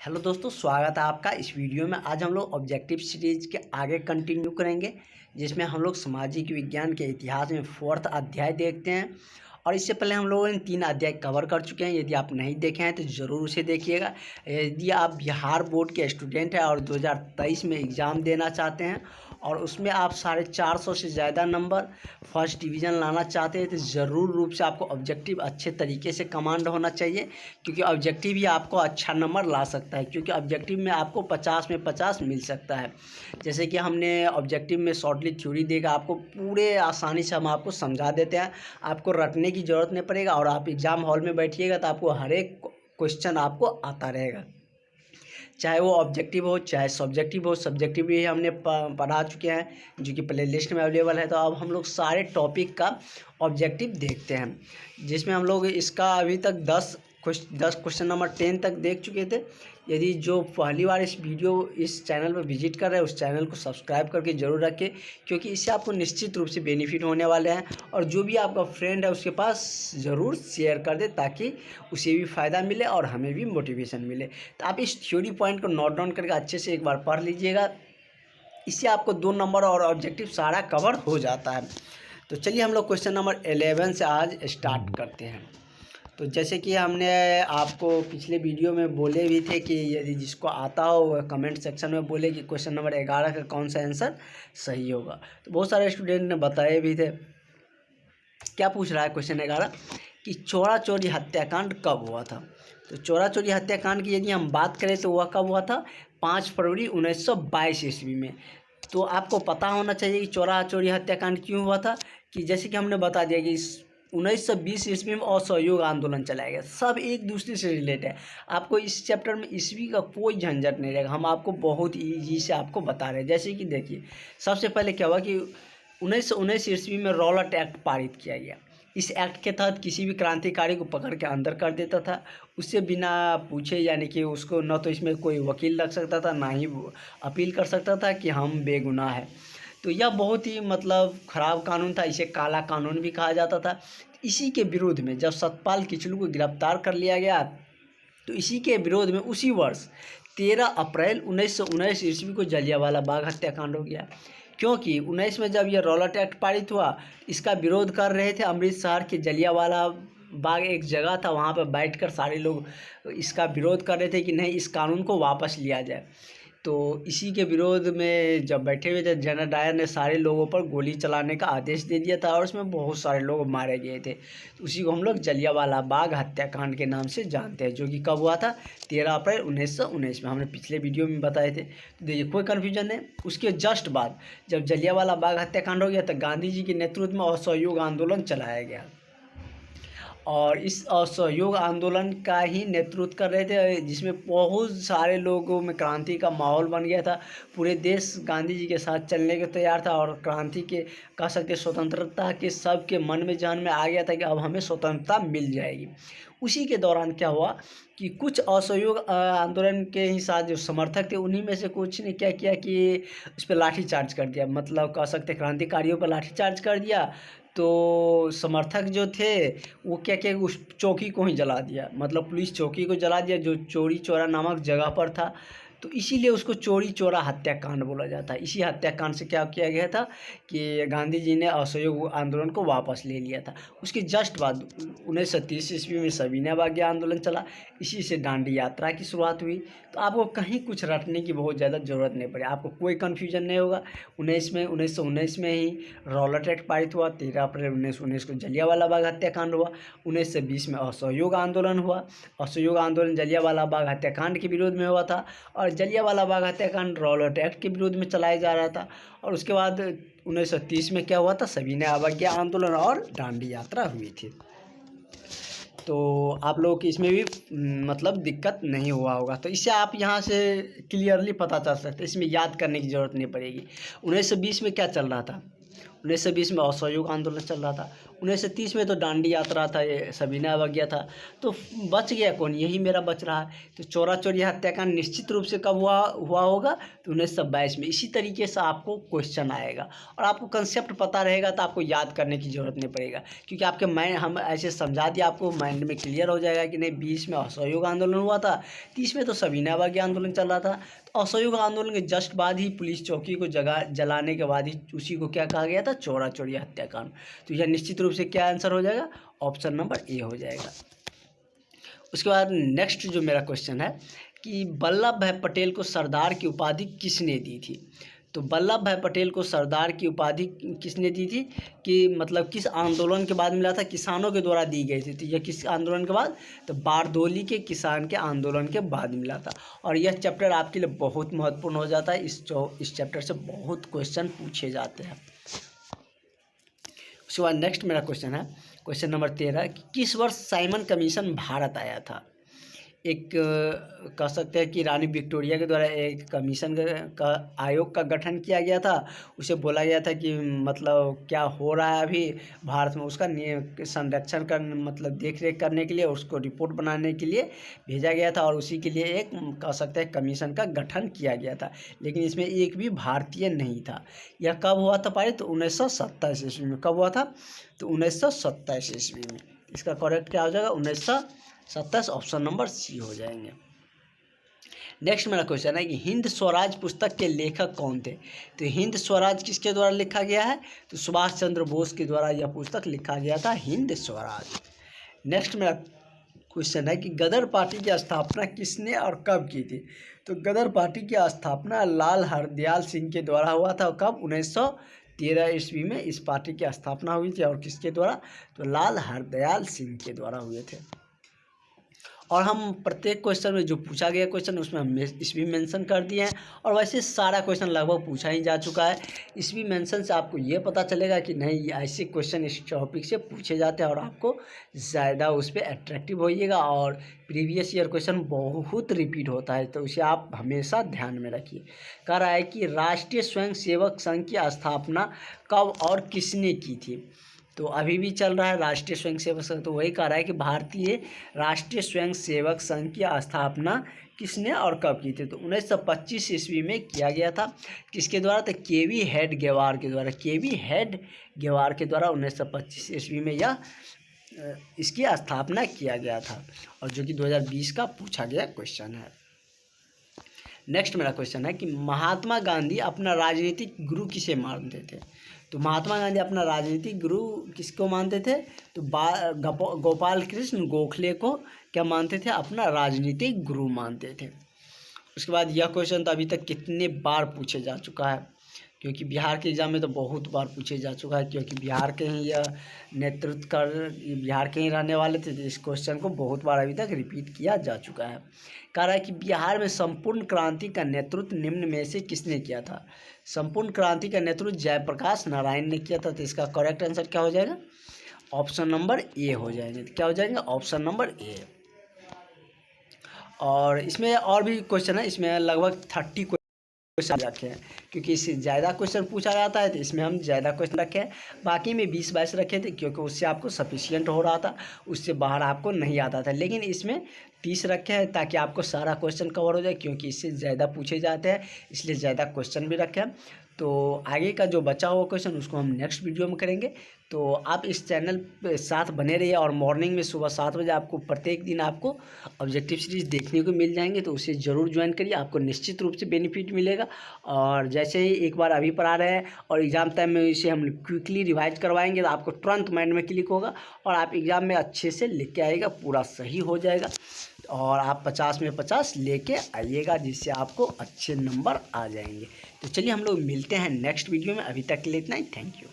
Hello दोस्तों, स्वागत है आपका इस वीडियो में। आज हम लोग ऑब्जेक्टिव सीरीज के आगे कंटिन्यू करेंगे, जिसमें हम लोग सामाजिक विज्ञान के इतिहास में 4th अध्याय देखते हैं। और इससे पहले हम लोगों ने 3 अध्याय कवर कर चुके हैं। यदि आप नहीं देखे हैं तो ज़रूर उसे देखिएगा। यदि आप बिहार बोर्ड के स्टूडेंट हैं और 2023 में एग्ज़ाम देना चाहते हैं और उसमें आप 450 से ज़्यादा नंबर फर्स्ट डिवीज़न लाना चाहते हैं, तो ज़रूर रूप से आपको ऑब्जेक्टिव अच्छे तरीके से कमांड होना चाहिए, क्योंकि ऑब्जेक्टिव ही आपको अच्छा नंबर ला सकता है। क्योंकि ऑब्जेक्टिव में आपको 50 में 50 मिल सकता है। जैसे कि हमने ऑब्जेक्टिव में शॉर्टली थ्योरी देगा, आपको पूरे आसानी से हम आपको समझा देते हैं। आपको रटने की ज़रूरत नहीं पड़ेगा और आप एग्ज़ाम हॉल में बैठिएगा तो आपको हर एक क्वेश्चन आपको आता रहेगा, चाहे वो ऑब्जेक्टिव हो चाहे सब्जेक्टिव हो। सब्जेक्टिव भी हमने पढ़ा चुके हैं, जो कि प्ले लिस्ट में अवेलेबल है। तो अब हम लोग सारे टॉपिक का ऑब्जेक्टिव देखते हैं, जिसमें हम लोग इसका अभी तक 10 क्वेश्चन नंबर 10 तक देख चुके थे। यदि जो पहली बार इस चैनल पर विजिट कर रहे हैं, उस चैनल को सब्सक्राइब करके ज़रूर रखें, क्योंकि इससे आपको निश्चित रूप से बेनिफिट होने वाले हैं। और जो भी आपका फ्रेंड है उसके पास ज़रूर शेयर कर दे, ताकि उसे भी फ़ायदा मिले और हमें भी मोटिवेशन मिले। तो आप इस थ्योरी पॉइंट को नोट डाउन करके अच्छे से एक बार पढ़ लीजिएगा। इससे आपको 2 नंबर और ऑब्जेक्टिव सारा कवर हो जाता है। तो चलिए हम लोग क्वेश्चन नंबर 11 से आज स्टार्ट करते हैं। तो जैसे कि हमने आपको पिछले वीडियो में बोले भी थे कि यदि जिसको आता हो वह कमेंट सेक्शन में बोले कि क्वेश्चन नंबर 11 का कौन सा आंसर सही होगा। तो बहुत सारे स्टूडेंट ने बताए भी थे। क्या पूछ रहा है क्वेश्चन 11 कि चोरा चोरी हत्याकांड कब हुआ था। तो चोरा चोरी हत्याकांड की यदि हम बात करें तो वह कब हुआ था, 5 फरवरी 1922 ईस्वी में। तो आपको पता होना चाहिए कि चोरा चोरी हत्याकांड क्यों हुआ था। कि जैसे कि हमने बता दिया कि 1920 ईस्वी में असहयोग आंदोलन चलाया गया। सब एक दूसरे से रिलेटेड है। आपको इस चैप्टर में ईस्वी का कोई झंझट नहीं रहेगा, हम आपको बहुत ईजी से आपको बता रहे हैं। जैसे कि देखिए, सबसे पहले क्या हुआ कि 1919 ईस्वी में रॉलेट एक्ट पारित किया गया। इस एक्ट के तहत किसी भी क्रांतिकारी को पकड़ के अंदर कर देता था, उससे बिना पूछे, यानी कि उसको न तो इसमें कोई वकील लग सकता था, ना ही अपील कर सकता था कि हम बेगुनाह है। तो यह बहुत ही ख़राब कानून था, इसे काला कानून भी कहा जाता था। इसी के विरोध में जब सतपाल किचलू को गिरफ्तार कर लिया गया, तो इसी के विरोध में उसी वर्ष 13 अप्रैल 1919 ईस्वी को जलियांवाला बाग हत्याकांड हो गया। क्योंकि 19 में जब यह रॉलेट एक्ट पारित हुआ, इसका विरोध कर रहे थे अमृतसर के जलियांवाला बाग एक जगह था, वहाँ पर बैठकर सारे लोग इसका विरोध कर रहे थे कि नहीं, इस कानून को वापस लिया जाए। तो इसी के विरोध में जब बैठे हुए थे, जनरल डायर ने सारे लोगों पर गोली चलाने का आदेश दे दिया था और उसमें बहुत सारे लोग मारे गए थे। उसी को हम लोग जलियांवाला बाग हत्याकांड के नाम से जानते हैं, जो कि कब हुआ था, 13 अप्रैल 1919 में। हमने पिछले वीडियो में बताए थे। तो देखिए, कोई कन्फ्यूजन नहीं। उसके जस्ट बाद जब जलियांवाला बाग हत्याकांड हो गया, तो गांधी जी के नेतृत्व में असहयोग आंदोलन चलाया गया। और इस असहयोग आंदोलन का ही नेतृत्व कर रहे थे, जिसमें बहुत सारे लोगों में क्रांति का माहौल बन गया था। पूरे देश गांधी जी के साथ चलने के तैयार था और क्रांति के, कह सकते, स्वतंत्रता के सबके मन में जान में आ गया था कि अब हमें स्वतंत्रता मिल जाएगी। उसी के दौरान क्या हुआ कि कुछ असहयोग आंदोलन के ही साथ जो समर्थक थे, उन्हीं में से कुछ ने क्या किया कि उस पर लाठीचार्ज कर दिया। मतलब कह सकते क्रांतिकारियों पर लाठीचार्ज कर दिया। तो समर्थक जो थे वो क्या किया, उस चौकी को ही जला दिया। मतलब पुलिस चौकी को जला दिया, जो चौरी चौरा नामक जगह पर था। तो इसीलिए उसको चौरी चौरा हत्याकांड बोला जाता है। इसी हत्याकांड से क्या किया गया था कि गांधी जी ने असहयोग आंदोलन को वापस ले लिया था। उसके जस्ट बाद 1930 ईस्वी में सविनय अवज्ञा आंदोलन चला। इसी से दांडी यात्रा की शुरुआत हुई। तो आपको कहीं कुछ रटने की बहुत ज़्यादा ज़रूरत नहीं पड़ी, आपको कोई कन्फ्यूजन नहीं होगा। 1919 में ही रॉलेट एक्ट पारित हुआ। 13 अप्रैल 1919 को जलियांवाला बाग हत्याकांड हुआ। 1920 में असहयोग आंदोलन हुआ। असहयोग आंदोलन जलियांवाला बाग हत्याकांड के विरोध में हुआ था और जलियांवाला बाग हत्याकांड रॉलेट एक्ट के विरोध में चलाया जा रहा था। और उसके बाद 1930 में क्या हुआ था, सविनय अवज्ञा आंदोलन और दांडी यात्रा हुई थी। तो आप लोगों की इसमें भी मतलब दिक्कत नहीं हुआ होगा। तो इससे आप यहाँ से क्लियरली पता चल सकता है, इसमें याद करने की ज़रूरत नहीं पड़ेगी। 1920 में क्या चल रहा था, 1920 में असहयोग आंदोलन चल रहा था। 1930 में तो दांडी यात्रा था, ये सबीना अवज्ञा था, तो बच गया कौन, यही मेरा बच रहा है। तो चौरा चौरी हत्याकांड निश्चित रूप से कब हुआ होगा, तो 1922 में। इसी तरीके से आपको क्वेश्चन आएगा और आपको कंसेप्ट पता रहेगा तो आपको याद करने की ज़रूरत नहीं पड़ेगा, क्योंकि आपके माइंड, हम ऐसे समझा दिया आपको, माइंड में क्लियर हो जाएगा कि नहीं 20 में असहयोग आंदोलन हुआ था, 30 में तो सबीना अवज्ञा आंदोलन चल रहा था। तो असहयोग आंदोलन के जस्ट बाद ही पुलिस चौकी को जलाने के बाद ही उसी को क्या कहा गया था, चौरा चौरी हत्याकांड। तो यह निश्चित रूप से क्या आंसर हो जाएगा, ऑप्शन नंबर ए हो जाएगा। उसके बाद नेक्स्ट जो मेरा क्वेश्चन है कि वल्लभ भाई पटेल को सरदार की उपाधि किसने दी थी। तो वल्लभ भाई पटेल को सरदार की उपाधि किसने दी थी, कि मतलब किस आंदोलन के बाद मिला था, किसानों के द्वारा दी गई थी। तो यह किस आंदोलन के बाद, तो बारदोली के किसान के आंदोलन के बाद मिला था। और यह चैप्टर आपके लिए बहुत महत्वपूर्ण हो जाता है, इस चैप्टर से बहुत क्वेश्चन पूछे जाते हैं। उसके बाद नेक्स्ट मेरा क्वेश्चन है, क्वेश्चन नंबर 13, कि किस वर्ष साइमन कमीशन भारत आया था। एक कह सकते हैं कि रानी विक्टोरिया के द्वारा एक कमीशन का आयोग का गठन किया गया था। उसे बोला गया था कि मतलब क्या हो रहा है अभी भारत में, उसका संरक्षण कर मतलब देख रेख करने के लिए, उसको रिपोर्ट बनाने के लिए भेजा गया था और उसी के लिए एक कह सकते हैं कमीशन का गठन किया गया था। लेकिन इसमें एक भी भारतीय नहीं था। यह कब हुआ था पारित, तो 1927 ईस्वी में। कब हुआ था, तो 1927 ईस्वी में। इसका करेक्ट क्या हो जाएगा, 1927, ऑप्शन नंबर सी हो जाएंगे। नेक्स्ट मेरा क्वेश्चन है कि हिंद स्वराज पुस्तक के लेखक कौन थे। तो हिंद स्वराज किसके द्वारा लिखा गया है, तो सुभाष चंद्र बोस के द्वारा यह पुस्तक लिखा गया था, हिंद स्वराज। नेक्स्ट मेरा क्वेश्चन है कि गदर पार्टी की स्थापना किसने और कब की थी। तो गदर पार्टी की स्थापना लाल हरदयाल सिंह के द्वारा हुआ था। कब, 1913 ईस्वी में इस पार्टी की स्थापना हुई थी। और किसके द्वारा, तो लाल हरदयाल सिंह के द्वारा हुए थे। और हम प्रत्येक क्वेश्चन में जो पूछा गया क्वेश्चन उसमें हम ईस्वी मेंशन कर दिए हैं। और वैसे सारा क्वेश्चन लगभग पूछा ही जा चुका है। ईस्वी मेंशन से आपको ये पता चलेगा कि नहीं ऐसे क्वेश्चन इस टॉपिक से पूछे जाते हैं और आपको ज़्यादा उस पर अट्रैक्टिव होइएगा। और प्रीवियस ईयर क्वेश्चन बहुत रिपीट होता है, तो उसे आप हमेशा ध्यान में रखिए। कह रहा है कि राष्ट्रीय स्वयंसेवक संघ की स्थापना कब और किसने की थी। तो अभी भी चल रहा है राष्ट्रीय स्वयंसेवक संघ। तो वही कह रहा है कि भारतीय राष्ट्रीय स्वयंसेवक संघ की स्थापना किसने और कब की थी। तो 1925 ईस्वी में किया गया था। किसके द्वारा, तो केवी हेड गेवार के द्वारा। केवी हेड गेवार के द्वारा 1925 ईस्वी में यह इसकी स्थापना किया गया था। और जो कि 2020 का पूछा गया क्वेश्चन है। नेक्स्ट मेरा क्वेश्चन है कि महात्मा गांधी अपना राजनीतिक गुरु किसे मानते थे। तो महात्मा गांधी अपना राजनीतिक गुरु किसको मानते थे, तो गोपाल कृष्ण गोखले को क्या मानते थे, अपना राजनीतिक गुरु मानते थे। उसके बाद यह क्वेश्चन तो अभी तक कितने बार पूछे जा चुका है, क्योंकि बिहार के एग्ज़ाम में तो बहुत बार पूछे जा चुका है, क्योंकि बिहार के ही यह नेतृत्व कर बिहार के ही रहने वाले थे। तो इस क्वेश्चन को बहुत बार अभी तक रिपीट किया जा चुका है। कह रहा है कि बिहार में संपूर्ण क्रांति का नेतृत्व निम्न में से किसने किया था। संपूर्ण क्रांति का नेतृत्व जयप्रकाश नारायण ने किया था। तो इसका करेक्ट आंसर क्या हो जाएगा, ऑप्शन नंबर ए हो जाएंगे। तो क्या हो जाएगा, ऑप्शन नंबर ए। और इसमें और भी क्वेश्चन है, इसमें लगभग 30 क्वेश्चन रखे हैं, क्योंकि इससे ज़्यादा क्वेश्चन पूछा जाता है तो इसमें हम ज़्यादा क्वेश्चन रखे हैं। बाकी में 20-22 रखे थे, क्योंकि उससे आपको सफिशिएंट हो रहा था, उससे बाहर आपको नहीं आता था। लेकिन इसमें 30 रखे हैं ताकि आपको सारा क्वेश्चन कवर हो जाए, क्योंकि इससे ज़्यादा पूछे जाते हैं, इसलिए ज़्यादा क्वेश्चन भी रखे हैं। तो आगे का जो बचा हुआ क्वेश्चन उसको हम नेक्स्ट वीडियो में करेंगे। तो आप इस चैनल पे साथ बने रहिए। और मॉर्निंग में सुबह 7 बजे आपको प्रत्येक दिन आपको ऑब्जेक्टिव सीरीज देखने को मिल जाएंगे, तो उसे ज़रूर ज्वाइन करिए, आपको निश्चित रूप से बेनिफिट मिलेगा। और जैसे ही एक बार अभी पढ़ा रहे हैं और एग्ज़ाम टाइम में इसे हम क्विकली रिवाइज करवाएंगे, तो आपको तुरंत माइंड में क्लिक होगा और आप एग्ज़ाम में अच्छे से लिख के आइएगा, पूरा सही हो जाएगा। और आप 50 में 50 लेके आइएगा, जिससे आपको अच्छे नंबर आ जाएंगे। तो चलिए हम लोग मिलते हैं नेक्स्ट वीडियो में। अभी तक के लिए इतना ही, थैंक यू।